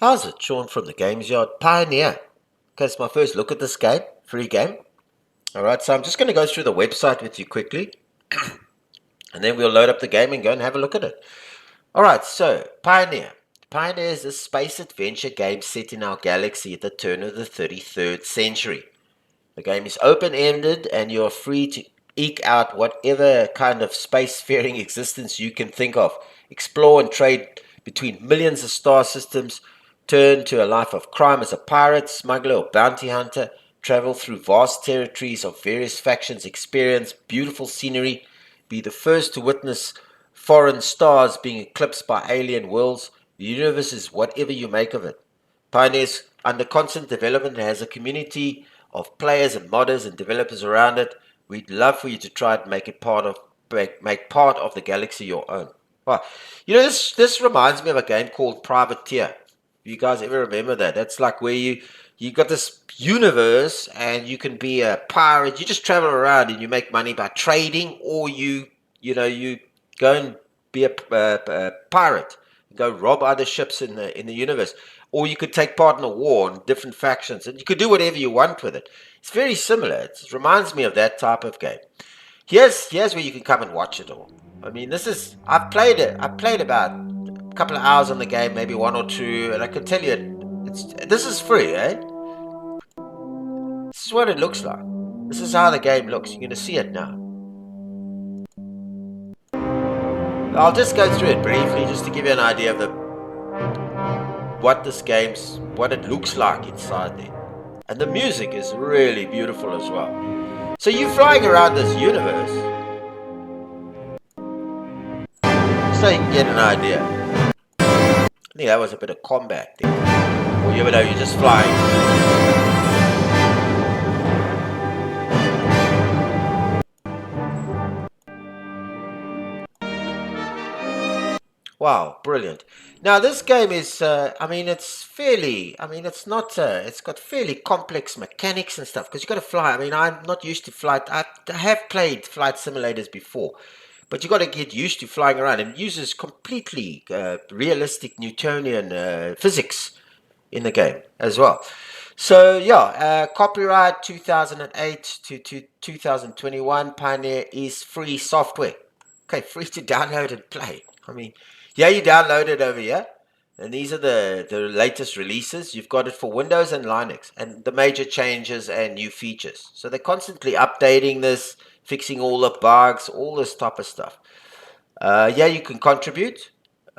How's it? Sean from the Games Yard Pioneer. Okay, it's my first look at this game, free game. Alright, so I'm just going to go through the website with you quickly, and then we'll load up the game and go and have a look at it. Alright, so Pioneer. Pioneer is a space adventure game set in our galaxy at the turn of the 33rd century. The game is open-ended and you're free to eke out whatever kind of spacefaring existence you can think of. Explore and trade between millions of star systems. Turn to a life of crime as a pirate, smuggler, or bounty hunter. Travel through vast territories of various factions. Experience beautiful scenery. Be the first to witness foreign stars being eclipsed by alien worlds. The universe is whatever you make of it. Pioneer's under constant development and has a community of players and modders and developers around it. We'd love for you to try and make part of the galaxy your own. Well, this reminds me of a game called Privateer. You guys ever remember that? That's like where you got this universe and you can be a pirate. You just travel around and you make money by trading, or you go and be a pirate, go rob other ships in the universe, or you could take part in a war in different factions, and you could do whatever you want with it. It's very similar. It reminds me of that type of game. Here's where you can come and watch it all. I mean, I've played it. I've played about a couple of hours on the game, maybe one or two, and I can tell you, this is free, eh? This is what it looks like. This is how the game looks. You're going to see it now. I'll just go through it briefly, just to give you an idea of what it looks like inside there. And the music is really beautiful as well. So you're flying around this universe, so you can get an idea. I think that was a bit of combat there. Or you know, you're just flying. Wow, brilliant. Now this game is, it's got fairly complex mechanics and stuff, because you've got to fly. I mean, I'm not used to flight. I have played flight simulators before, but you've got to get used to flying around. And it uses completely realistic Newtonian physics in the game as well. So yeah, copyright 2008 to 2021. Pioneer is free software. Okay, free to download and play. I mean, yeah, you download it over here, and these are the latest releases. You've got it for Windows and Linux, and the major changes and new features. So they're constantly updating this, fixing all the bugs, all this type of stuff. Yeah, you can contribute.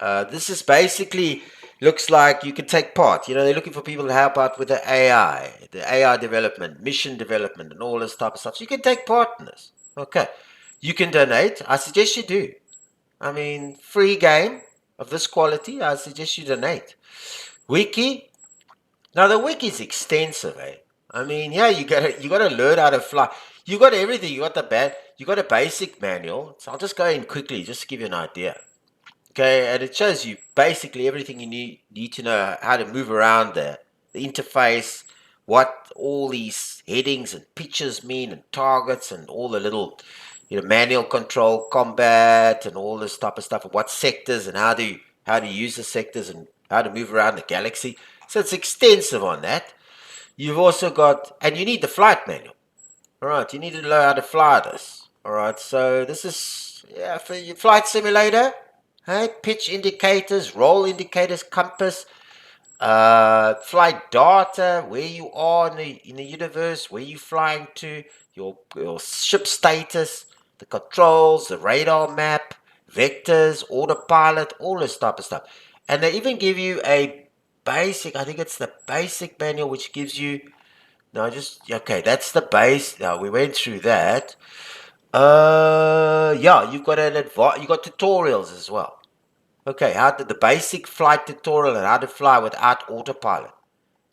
This is basically looks like you can take part. You know, they're looking for people to help out with the AI development, mission development, and all this type of stuff. So you can take part in this. Okay, you can donate. I suggest you do. I mean, free game of this quality, I suggest you donate. Wiki. Now the wiki is extensive, eh? I mean, yeah, you gotta learn how to fly. You got everything. You got a basic manual. So I'll just go in quickly just to give you an idea. Okay, and it shows you basically everything you need to know how to move around the interface, what all these headings and pictures mean, and targets, and all the little manual control, combat, and all this type of stuff, and what sectors and how to use the sectors and how to move around the galaxy. So it's extensive on that. You've also got, and you need the flight manual. All right, you need to know how to fly this. All right, so this is for your flight simulator. Hey, pitch indicators, roll indicators, compass, flight data, where you are in the universe, where you're flying to, your ship status, the controls, the radar map, vectors, autopilot, all this type of stuff. And they even give you a basic, I think it's the basic manual, which gives you, okay, that's the base. Now, we went through that. Yeah, you've got you got tutorials as well. Okay, the basic flight tutorial and how to fly without autopilot.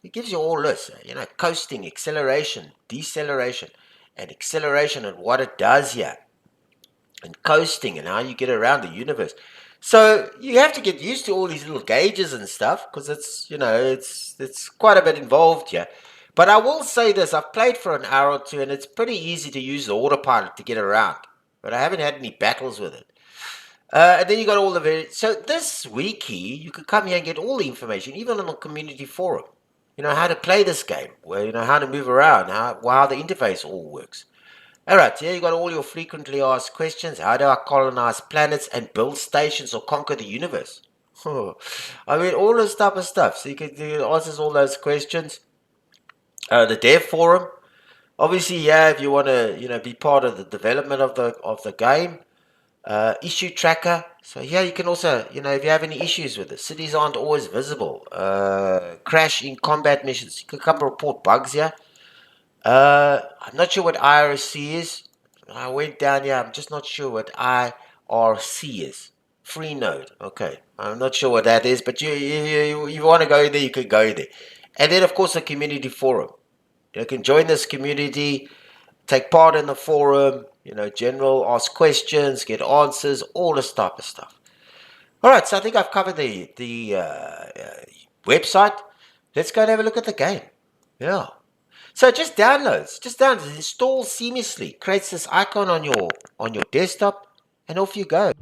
It gives you all this, coasting, acceleration, deceleration, and acceleration, and what it does here, and coasting, and how you get around the universe. So you have to get used to all these little gauges and stuff, because it's quite a bit involved here. But I will say this, I've played for an hour or two, and it's pretty easy to use the autopilot to get around. But I haven't had any battles with it. And then you got all the so this wiki, you could come here and get all the information, even on the community forum. You know how to play this game, where you know how to move around, how the interface all works. All right, so here you got all your frequently asked questions. How do I colonize planets and build stations or conquer the universe? I mean, all this type of stuff. So you can do answers all those questions. The dev forum, obviously, yeah, if you want to, be part of the development of the game. Issue tracker. So here you can also, if you have any issues with it, cities aren't always visible. Crash in combat missions. You can come report bugs here. I'm not sure what IRC is. I went down here. I'm just not sure what IRC is. Free node. Okay. I'm not sure what that is, but you want to go there, you can go there. And then, of course, the community forum. You can join this community, take part in the forum, general, ask questions, get answers, all this type of stuff. All right, so I think I've covered the website. Let's go and have a look at the game. Yeah. So just downloads, install seamlessly. Creates this icon on your desktop, and off you go.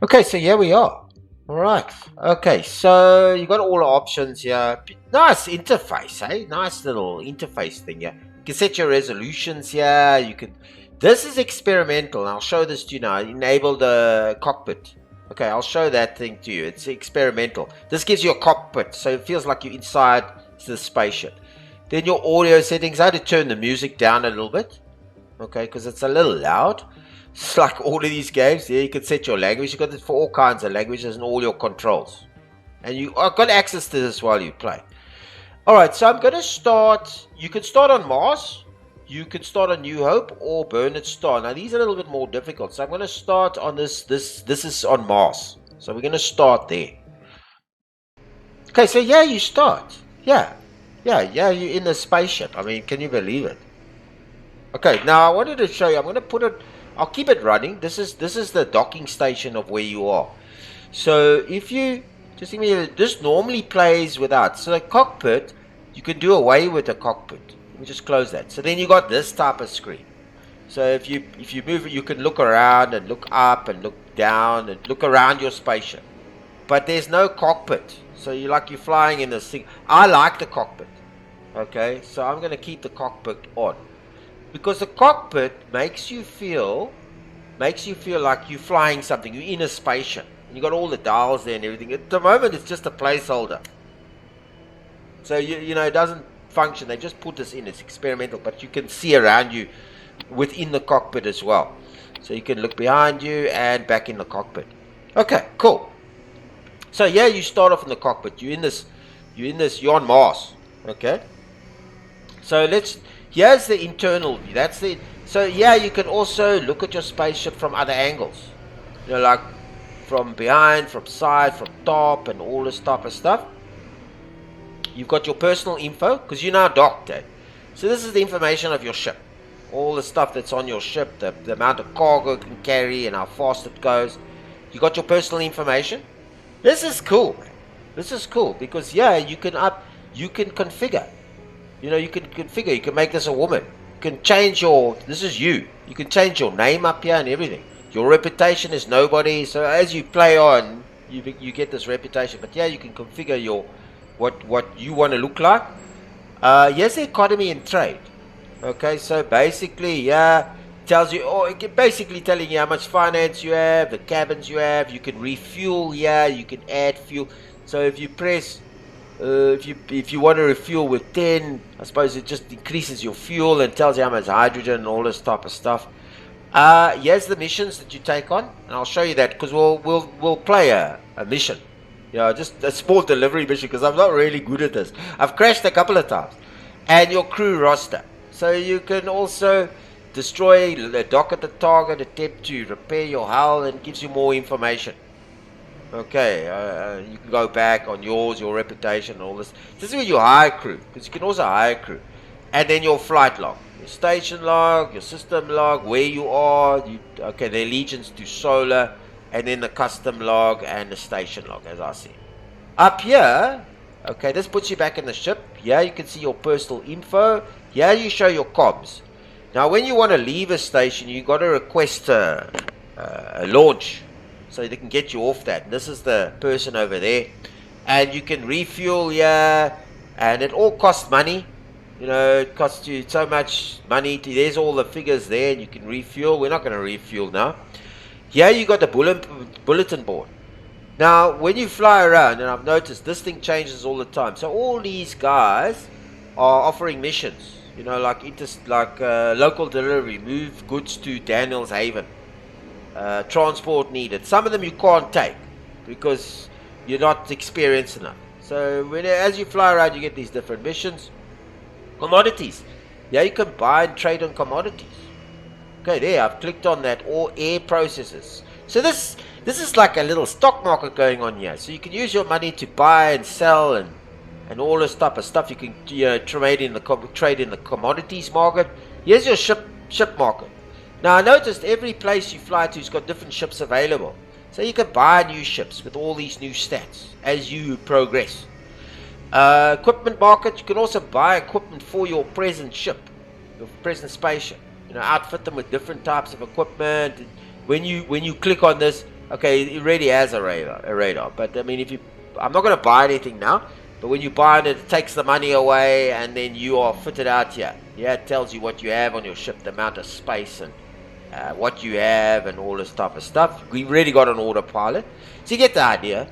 Okay, so here we are. All right. Okay, so you got all the options here. Nice interface, eh? Nice little interface thing here. You can set your resolutions here. You can. This is experimental. I'll show this to you now. Enable the cockpit. Okay, I'll show that thing to you. It's experimental. This gives you a cockpit, so it feels like you're inside the spaceship. Then your audio settings. I had to turn the music down a little bit. Okay, because it's a little loud. It's like all of these games. Here you can set your language. You've got it for all kinds of languages and all your controls. And you got access to this while you play. Alright, so I'm going to start. You can start on Mars. You can start on New Hope or Bernard Star. Now these are a little bit more difficult. So I'm going to start on this. This is on Mars. So we're going to start there. Okay, so yeah, you start. Yeah, you're in the spaceship. I mean, can you believe it? Okay, now I wanted to show you. I'm going to put it. I'll keep it running. This is the docking station of where you are. So if you just give me this normally plays without. So the cockpit, you can do away with the cockpit. Let me just close that. So then you got this type of screen. So if you move it, you can look around and look up and look down and look around your spaceship. But there's no cockpit. So you're flying in this thing. I like the cockpit. Okay, so I'm going to keep the cockpit on. Because the cockpit makes you feel like you're flying something. You're in a spaceship. You got all the dials there and everything. At the moment, it's just a placeholder. So it doesn't function. They just put this in. It's experimental, but you can see around you within the cockpit as well. So you can look behind you and back in the cockpit. Okay, cool. So yeah, you start off in the cockpit. You're on Mars. Okay. So here's the internal view. So yeah, you can also look at your spaceship from other angles. Like from behind, from side, from top, and all this type of stuff. You've got your personal info, because you're now docked. So this is the information of your ship. All the stuff that's on your ship, the amount of cargo it can carry, and how fast it goes. You got your personal information. This is cool, man. This is cool, because yeah, you can configure. You can configure. You can make this a woman. You can change this is you. You can change your name up here and everything. Your reputation is nobody. So as you play on, you get this reputation. But yeah, you can configure what you want to look like. Here's the economy and trade. Okay, so basically, yeah, tells you, basically telling you how much finance you have, the cabins you have. You can refuel here. You can add fuel. So if you press. If you want to refuel with 10, I suppose it just increases your fuel and tells you how much hydrogen and all this type of stuff. Here's the missions that you take on, and I'll show you that because we'll play a mission. Just a small delivery mission because I'm not really good at this. I've crashed a couple of times. And your crew roster. So you can also destroy the dock at the target, attempt to repair your hull, and it gives you more information. Okay, you can go back on your reputation and all this. This is where you hire crew, because you can also hire crew. And then your flight log, your station log, your system log, where you are, the allegiance to solar, and then the custom log and the station log, as I see. Up here, okay, this puts you back in the ship. Here you can see your personal info. Here you show your comms. Now when you want to leave a station, you got to request a launch. so they can get you off that. And this is the person over there, and you can refuel here, and it all costs money. You know, it costs you so much money. There's all the figures there, and you can refuel. We're not going to refuel now. Here you got the bulletin board. Now, when you fly around, and I've noticed this thing changes all the time. So all these guys are offering missions. You know, like local delivery, move goods to Daniel's Haven, transport needed. Some of them you can't take because you're not experienced enough. So as you fly around, you get these different missions. Commodities. Yeah, you can buy and trade on commodities. Okay, there, I've clicked on that. All air processes. So this is like a little stock market going on here. So you can use your money to buy and sell and all this type of stuff. You can trade in the commodities market. Here's your ship market. Now I noticed every place you fly to has got different ships available. So you can buy new ships with all these new stats as you progress. Equipment market. You can also buy equipment for your present ship, your present spaceship. You know, outfit them with different types of equipment. When you click on this, okay, it already has a radar. But I mean, I'm not going to buy anything now. But when you buy it takes the money away, and then you are fitted out here. Yeah, it tells you what you have on your ship, the amount of space, and what you have, and all this type of stuff. We really got an autopilot, so you get the idea.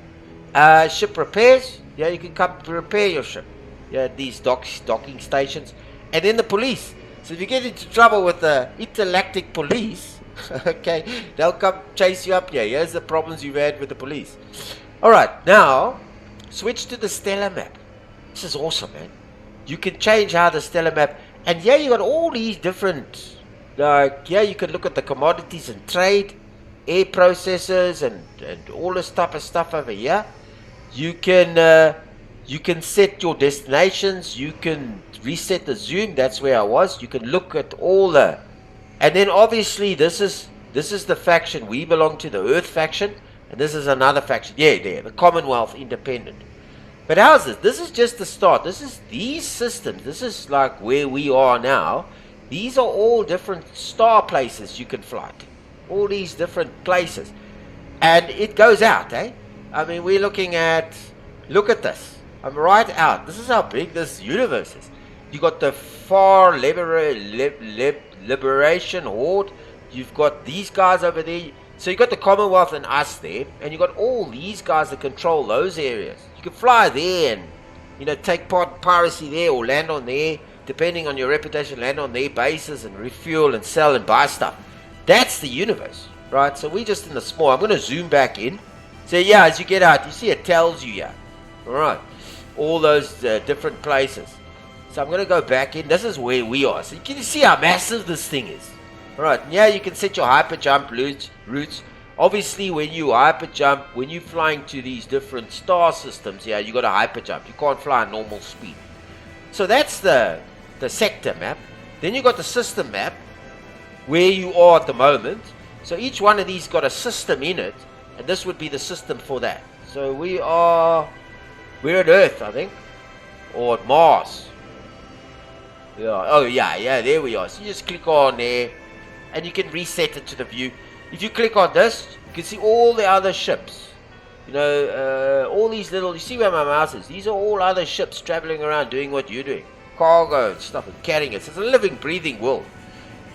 Ship repairs. Yeah, you can come to repair your ship. Yeah, these docking stations, and then the police. So if you get into trouble with the intergalactic police, okay, they'll come chase you up here. Here's the problems you've had with the police. All right, now switch to the stellar map. This is awesome, man. You can change how the stellar map, and yeah, you got all these different, you can look at the commodities and trade, air processors, and all this type of stuff over here. You can set your destinations. You can reset the zoom. That's where I was. You can look at all the, and then obviously this is the faction. We belong to the Earth faction, and this is another faction. Yeah, there, the Commonwealth Independent. But how's this? This is just the start. This is these systems. This is like where we are now. These are all different star places you can fly to. All these different places, and it goes out, eh? I mean, we're looking at. Look at this. I'm right out. This is how big this universe is. You got the Far Liberation Horde. You've got these guys over there. So you got the Commonwealth and us there, and you got all these guys that control those areas. You can fly there and take part in piracy there, or land on there, depending on your reputation. Land on their bases and refuel and sell and buy stuff. That's the universe, right? So we're just in the small. I'm going to zoom back in. So yeah, as you get out, you see it tells you here. All right, all those different places. So I'm going to go back in. This is where we are. So you can see how massive this thing is. All right, yeah, you can set your hyper jump routes. Obviously, when you hyper jump, when you're flying to these different star systems, yeah, you got a hyper jump. You can't fly at normal speed. So that's the sector map. Then you got the system map, where you are at the moment. So each one of these got a system in it, and this would be the system for that. So we're at Earth, I think, or at Mars. Yeah. Oh yeah, there we are. So you just click on there, and you can reset it to the view. If you click on this, you can see all the other ships. All these little. You see where my mouse is? These are all other ships traveling around doing what you're doing, cargo and stuff, and carrying it. So it's a living, breathing world.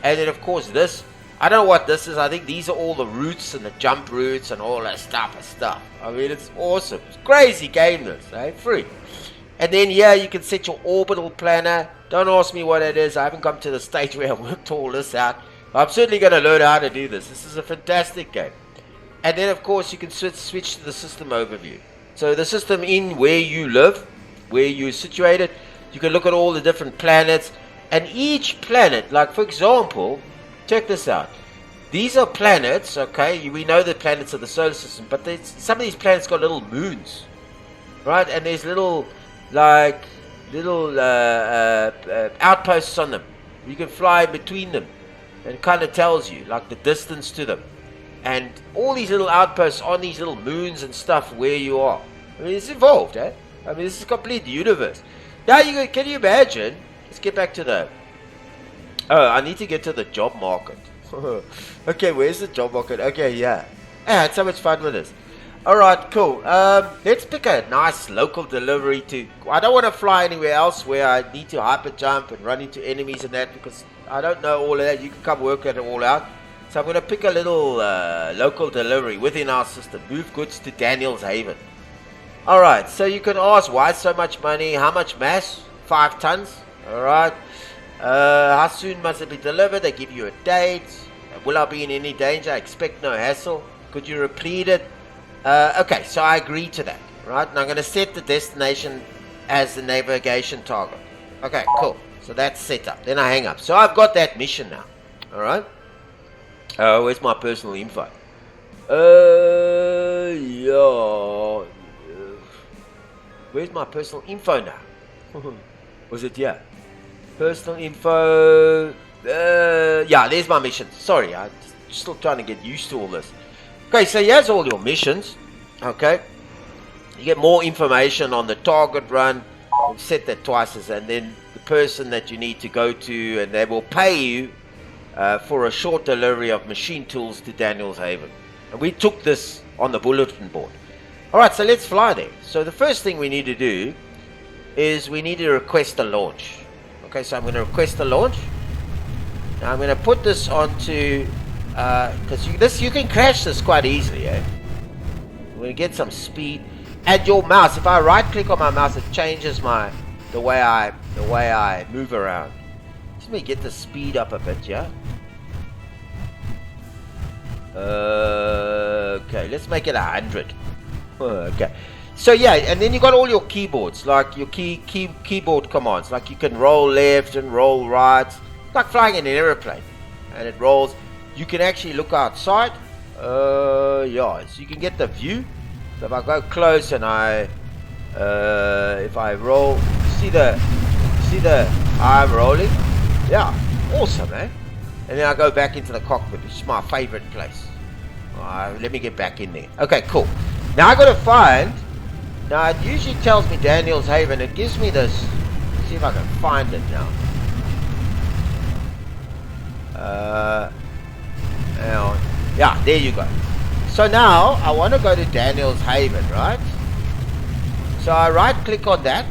And then of course this. I don't know what this is. I think these are all the routes and the jump routes and all that stuff. I mean, it's awesome. It's crazy game this, eh? Free. And then here you can set your orbital planner. Don't ask me what it is. I haven't come to the stage where I've worked all this out. I'm certainly going to learn how to do this. This is a fantastic game. And then of course you can switch to the system overview. So the system in where you live, where you're situated. You can look at all the different planets. And each planet, like for example, check this out. These are planets, okay? We know the planets of the solar system, but some of these planets got little moons, right? And there's little outposts on them. You can fly between them, and it kind of tells you like the distance to them, and all these little outposts on these little moons and stuff where you are. I mean, it's evolved, eh? I mean, this is a complete universe. Now, can you imagine? Let's get back to the. Oh, I need to get to the job market. Okay, where's the job market? Okay, yeah. I had so much fun with this. Alright, cool. Let's pick a nice local delivery to... I don't want to fly anywhere else where I need to hyper jump and run into enemies and that, because I don't know all of that. You can come work it all out. So I'm going to pick a little local delivery within our system. Move goods to Daniel's Haven. Alright, so you can ask, why so much money? How much mass? 5 tons. Alright. How soon must it be delivered? They give you a date. Will I be in any danger? I expect no hassle. Could you repeat it? Okay, so I agree to that, right? And I'm going to set the destination as the navigation target. Okay, cool. So that's set up. Then I hang up. So I've got that mission now. All right. Where's my personal info? Yeah. Where's my personal info now? Was it here? Personal info. Yeah, there's my mission. Sorry, I'm still trying to get used to all this. Okay, so here's all your missions. Okay, you get more information on the target run. We've set that twice, and then the person that you need to go to, and they will pay you for a short delivery of machine tools to Daniel's Haven. And we took this on the bulletin board. Alright, so let's fly there. So the first thing we need to do is we need to request a launch. Okay, so I'm going to request a launch. Now I'm going to put this onto... because you can crash this quite easily, eh? We're gonna get some speed. And your mouse, if I right click on my mouse, it changes the way I move around. Let me get the speed up a bit, yeah? Okay, let's make it 100. Okay. So yeah, and then you got all your keyboards, like your keyboard commands, like you can roll left and roll right. It's like flying in an airplane, and it rolls. You can actually look outside. Yeah, so you can get the view. So if I go close and if I roll, see the I'm rolling. Yeah, awesome, eh? And then I go back into the cockpit, which is my favorite place. Let me get back in there. Okay, cool. Now I gotta find. Now it usually tells me Daniel's Haven. It gives me this. Let's see if I can find it now. Yeah, there you go. So now I want to go to Daniel's Haven, right? So I right click on that.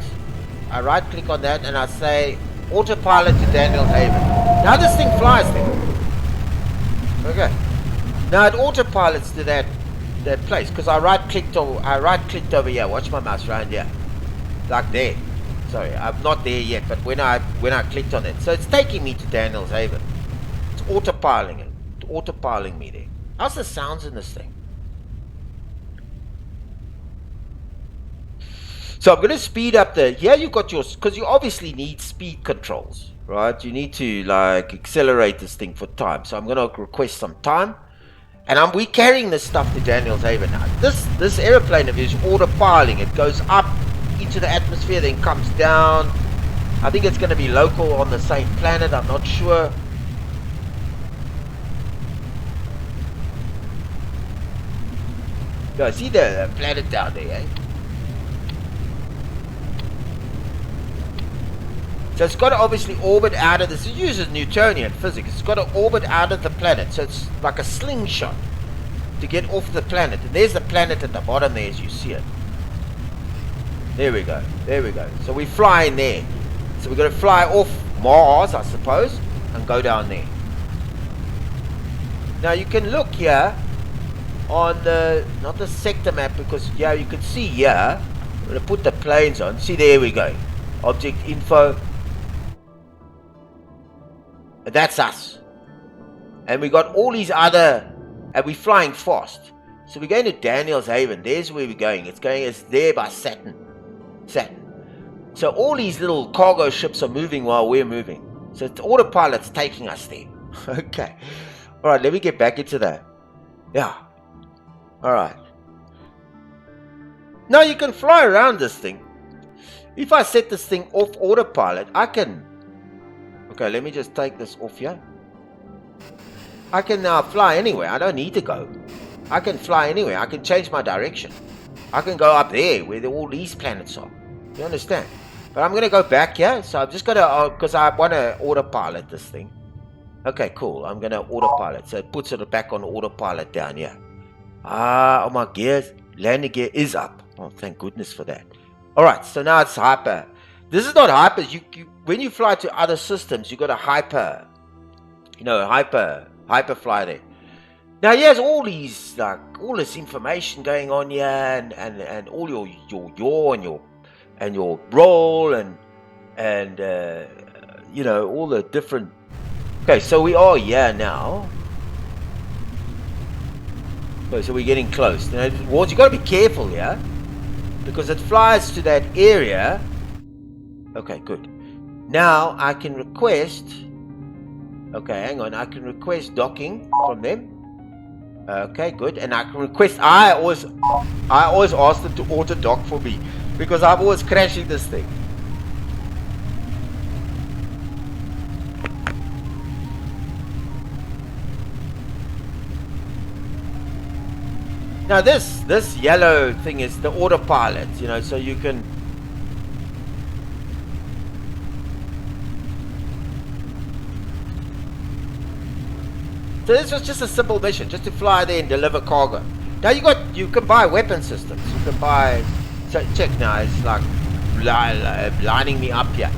And I say autopilot to Daniel's Haven. Now this thing flies there. Okay. Now it autopilots to that place because I right clicked over here. Watch my mouse right here. Like there. Sorry, I'm not there yet, but when I clicked on it. So it's taking me to Daniel's Haven. It's autopiloting me there. How's the sounds in this thing? So I'm going to speed up here you got yours, because you obviously need speed controls, right? You need to like accelerate this thing for time. So I'm going to request some time. And we're carrying this stuff to Daniel's Haven now. This airplane of his autopiloting. It goes up into the atmosphere, then comes down. I think it's going to be local on the same planet. I'm not sure. Go see the planet down there, eh? So it's got to obviously orbit out of this. It uses Newtonian physics. It's got to orbit out of the planet. So it's like a slingshot to get off the planet. And there's the planet at the bottom there as you see it. There we go. There we go. So we fly in there. So we're going to fly off Mars, I suppose, and go down there. Now you can look here on not the sector map, because yeah, you can see here. I'm going to put the planes on. See, there we go. Object info. That's us. And we got all these other, and we're flying fast. So we're going to Daniel's Haven. There's where we're going. It's there by Saturn. So all these little cargo ships are moving while we're moving. So the autopilot's taking us there. Okay. Alright, let me get back into that. Yeah. Alright. Now you can fly around this thing. If I set this thing off autopilot, I can... Okay, let me just take this off here. I can now fly anywhere. I don't need to go. I can fly anywhere. I can change my direction. I can go up there where all these planets are. You understand? But I'm going to go back here. So I'm just going to... because I want to autopilot this thing. Okay, cool. I'm going to autopilot. So it puts it back on autopilot down here. Oh, my gears, landing gear is up. Oh, thank goodness for that. All right, so now it's hyper. This is not hyper. When you fly to other systems, you got a hyper, hyper fly there. Now he has all these, all this information going on here, and all your yaw and your roll and all the different. Okay, so we are here now. Okay, so we're getting close. Now, Wards, you got to be careful here because it flies to that area. Okay, good. Now I can request. Okay, hang on. I can request docking from them. Okay, good. And I can request. I always ask them to auto dock for me because I'm always crashing this thing. Now this yellow thing is the autopilot, so you can. So this was just a simple mission, just to fly there and deliver cargo. Now you can buy weapon systems. You can buy. So check now, it's like lining me up here.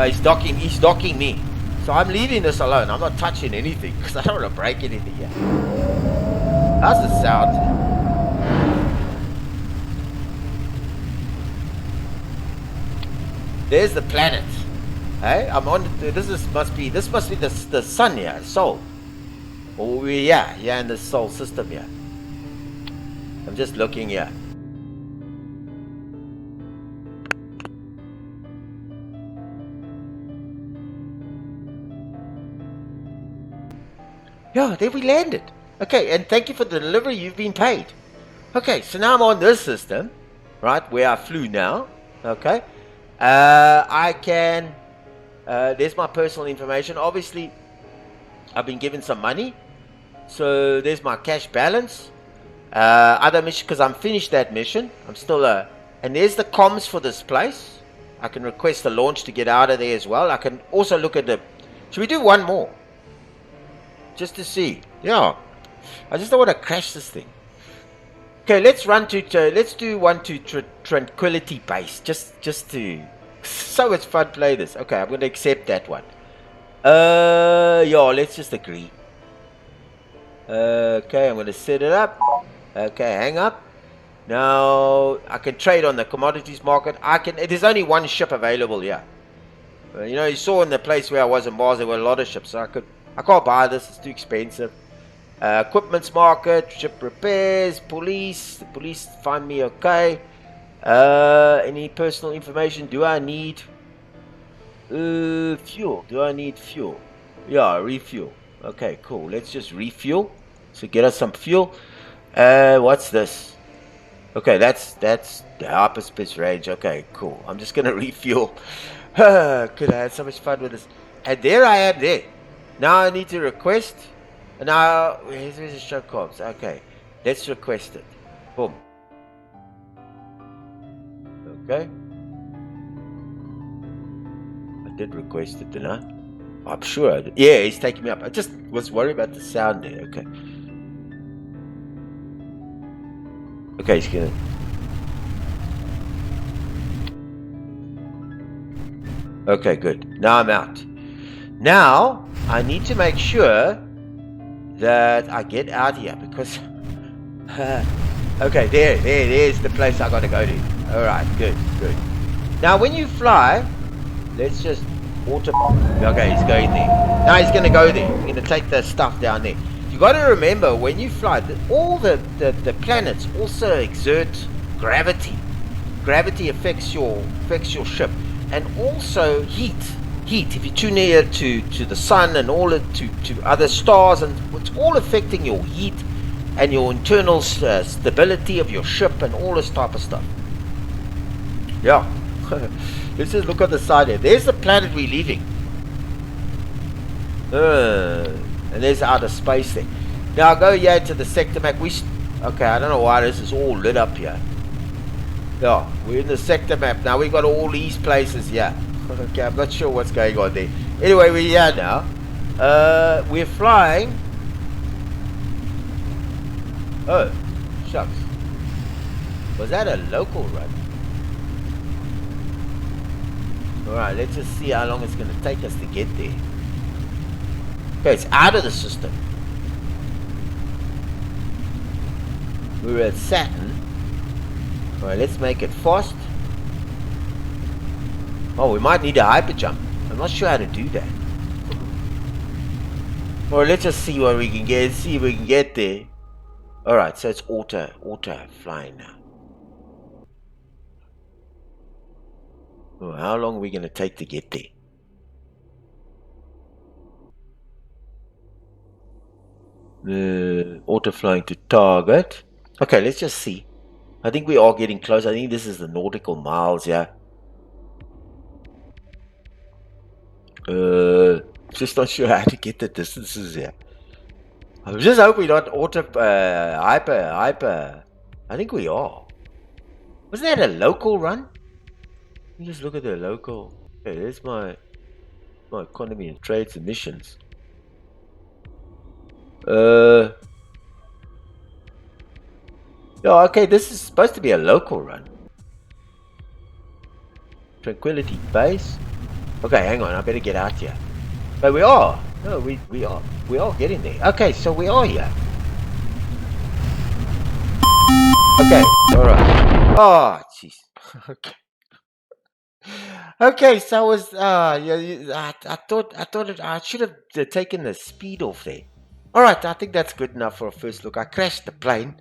He's docking me. So I'm leaving this alone. I'm not touching anything because I don't want to break anything here. How's the sound? There's the planet. Hey, I'm on. This must be the sun here, Sol. Oh yeah, in the Sol system here. I'm just looking here. Yeah, there we landed. Okay, and thank you for the delivery. You've been paid. Okay, so now I'm on this system, right, where I flew now. Okay, I can. There's my personal information. Obviously, I've been given some money, so there's my cash balance. Other mission, because I'm finished that mission. I'm still and there's the comms for this place. I can request a launch to get out of there as well. I can also look at the. Should we do one more? Just to see. Yeah. I just don't want to crash this thing. Okay, let's do one to Tranquility Base. Just to. So much fun play this. Okay, I'm going to accept that one. Yeah, let's just agree. Okay, I'm going to set it up. Okay, hang up. Now, I can trade on the commodities market. There's only one ship available here. You saw in the place where I was in Mars, there were a lot of ships. So I can't buy this. It's too expensive. Equipments market, ship repairs, police. The police find me okay. Any personal information? Do I need fuel? Do I need fuel? Yeah, refuel. Okay, cool. Let's just refuel. So get us some fuel. What's this? Okay, that's the hyperspace range. Okay, cool. I'm just gonna refuel. Could I had so much fun with this? And there I am there. Now I need to request. Now where's the show comms? Okay, let's request it. Boom. Okay. I did request it, didn't I? I'm sure I did. Yeah, he's taking me up. I just was worried about the sound there. Okay. Okay, he's gonna. Okay, good. Now I'm out. Now I need to make sure that I get out here because. Okay, there's the place I gotta go to. Alright, good. Now when you fly, let's just auto. Okay, he's going there. Now he's gonna go there. He's gonna take the stuff down there. You gotta remember when you fly, all the planets also exert gravity. Gravity affects your ship, and also heat. If you're too near to the sun and all to other stars, and it's all affecting your heat and your internal stability of your ship and all this type of stuff. Yeah. Let's just look at the side here. There's the planet we're leaving. And there's outer space there. Now I'll go here to the sector map. Okay, I don't know why this is all lit up here. Yeah, we're in the sector map. Now we've got all these places here. Okay, I'm not sure what's going on there. Anyway, we're here now. We're flying. Oh, shucks. Was that a local run? Alright, let's just see how long it's going to take us to get there. Okay, it's out of the system. We're at Saturn. Alright, let's make it fast. Oh, we might need a hyper jump. I'm not sure how to do that. Or let's just see what we can get. See if we can get there. Alright, so it's auto flying now. Oh, how long are we going to take to get there? Auto flying to target. Okay, let's just see. I think we are getting close. I think this is the nautical miles, yeah. Just not sure how to get the distances here. I just hope we're not auto hyper. I think we are. Wasn't that a local run? Let me just look at the local. Okay, there's my economy and trades emissions. Yeah, okay, this is supposed to be a local run. Tranquility base. Okay, hang on, I better get out here. But we are. No, we are getting there. Okay, so we are here. Okay, alright. Oh, jeez. Okay. Okay, so I was yeah, I thought I should have taken the speed off there. Alright, I think that's good enough for a first look. I crashed the plane.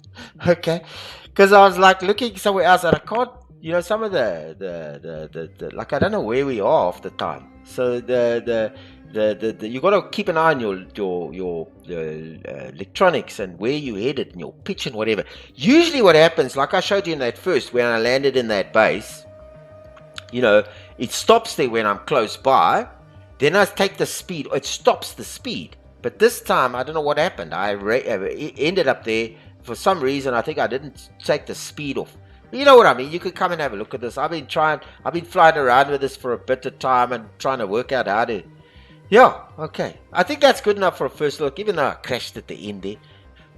Okay. Because I was like looking somewhere else and I can't, you know, some of the like I don't know where we are half the time. So the you got to keep an eye on your electronics and where you headed and your pitch and whatever. Usually what happens, like I showed you in that first, when I landed in that base, you know, it stops there when I'm close by. Then I take the speed. It stops the speed. But this time, I don't know what happened. I ended up there. For some reason, I think I didn't take the speed off. You know what I mean? You could come and have a look at this. I've been flying around with this for a bit of time and trying to work out how to... Yeah, okay. I think that's good enough for a first look, even though I crashed at the end there.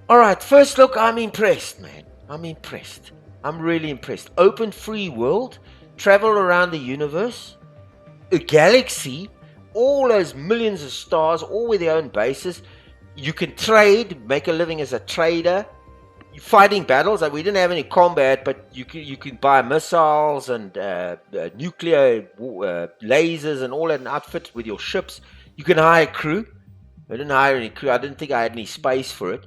Alright, first look, I'm impressed, man. I'm impressed. I'm really impressed. Open free world. Travel around the universe. A galaxy. All those millions of stars, all with their own bases. You can trade, make a living as a trader. Fighting battles. We didn't have any combat, but you can buy missiles and nuclear lasers and all that outfit with your ships. You can hire crew. I didn't hire any crew. I didn't think I had any space for it.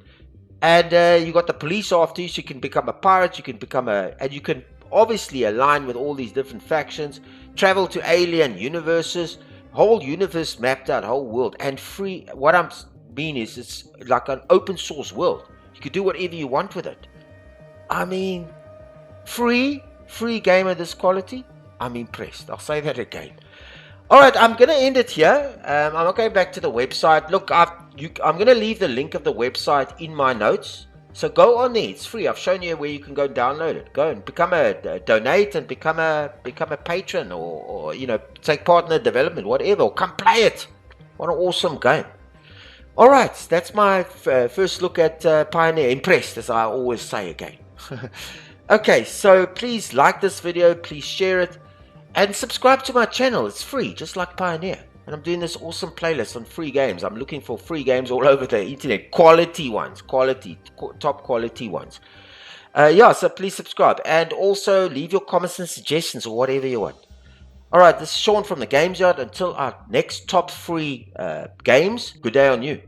And you got the police after you, so you can become a pirate. You can become and you can obviously align with all these different factions. Travel to alien universes. Whole universe mapped out, whole world, and free. What I mean is, it's like an open source world. You could do whatever you want with it. I mean, free game of this quality. I'm impressed. I'll say that again. All right, I'm going to end it here. I'm not going back to the website. Look, I'm going to leave the link of the website in my notes. So go on there. It's free. I've shown you where you can go and download it. Go and become donate and become a patron or you know, take part in the development, whatever. Or come play it. What an awesome game. All right, that's my first look at Pioneer. Impressed, as I always say again. Okay, so please like this video. Please share it. And subscribe to my channel. It's free, just like Pioneer. And I'm doing this awesome playlist on free games. I'm looking for free games all over the internet. Quality ones. Top quality ones. Yeah, so please subscribe. And also leave your comments and suggestions or whatever you want. Alright, this is Sean from the Games Yard. Until our next top free games, good day on you.